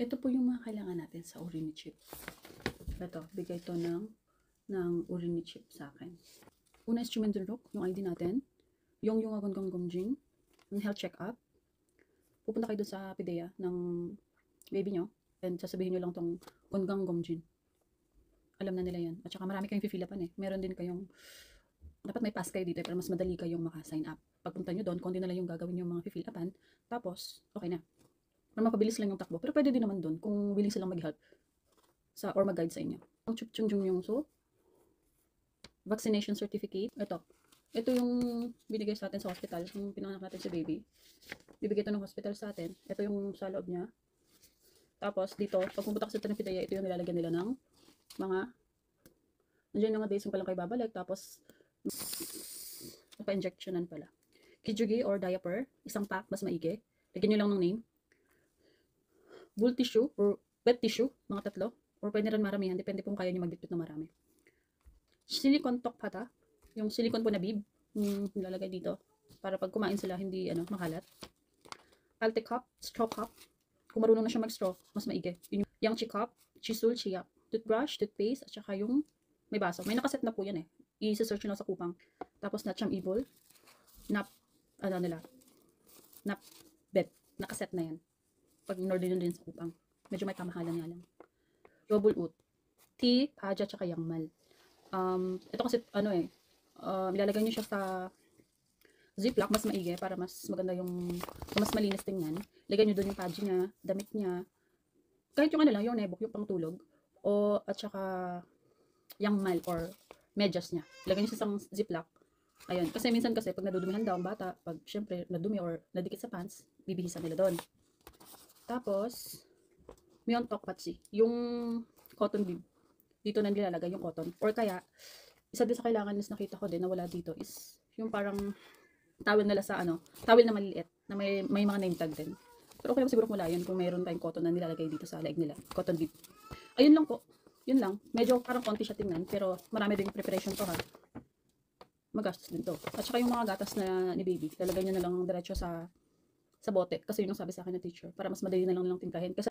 Ito po yung mga kailangan natin sa Urini Chip. Ito, bigay to ng Urini Chip sa akin. Una is Chumendurok, yung ID natin. Yung Agonggong Gomjing, yung health check-up. Pupunta kayo dun sa PIDEA ng baby nyo. And sasabihin nyo lang tong Agonggong Gomjing. Alam na nila yan. At saka marami kayong fill upan eh. Meron din kayong, dapat may pass kayo dito para mas madali kayong maka-sign up. Pagpunta nyo doon, konti na lang yung gagawin yung mga fill upan. Tapos, okay na. Para mapabilis lang yung takbo. Pero pwede din naman doon kung willing silang mag-help sa or mag-guide sa inyo. Ang Chupchungjung Yongso, vaccination certificate. Ito yung binigay sa atin sa hospital, yung pinanganak natin si baby. Bibigay ito ng hospital sa atin. Ito yung sa loob niya. Tapos dito, pag pumunta ka sa Tanipidaya, ito yung nilalagyan nila ng mga, nandiyan yung mga days yung palang kayo babalik. Tapos, pa-injectionan pala. Kijugi or diaper, isang pack, mas maigi. Lagyan nyo lang ng name. Bull tissue or wet tissue, mga 3. Or pwede rin maramihan, depende kung kaya nyo magbitbit ng marami. Silicone top pata, yung silicone po na bib, yung nilalagay dito. Para pag kumain sila, hindi makalat. Alte cup, straw cup. Kung marunong na siya mag-straw, mas maigi. Yung chi cup, chisul, chiyak. Toothbrush, toothpaste, at saka yung may baso. May nakaset na po yan eh. I-search nyo sa kupang. Tapos na cham evil. Nap bed. Nakaset na yan. Pag in-order din sa kupang. Medyo may kamahalan nga lang. Robul ut. Tea, paja, tsaka yangmal. Ito kasi ilalagay nyo siya sa ziplock, mas maigi para mas maganda yung mas malinis tingnan. Lagay nyo doon yung paja niya, damit niya. Kahit yung yung nebok, yung pangtulog. At saka yangmal or medyas niya. Lagay nyo sa isang ziplock. Ayun. Kasi minsan kasi pag nadudumihan daw ang bata, pag syempre nadumi or nadikit sa pants, bibihisan nila doon. Tapos, Myeontok Patsi. Yung cotton bib. Dito na nilalagay yung cotton. Or kaya, isa din sa kailangan is nakita ko din na wala dito is yung parang towel nila sa towel na maliliit na may mga name tag din. Pero okay lang siguro kung wala yun kung mayroon tayong cotton na nilalagay dito sa leeg nila. Cotton bib. Ayun lang po. Yun lang. Medyo parang konti siya tingnan pero marami din preparation to ha. Magastos din to. At saka yung mga gatas na ni baby, lalagay nyo na lang diretso sa bote kasi yun ang sabi sa akin ng teacher para mas madali na lang nilang timplahin kasi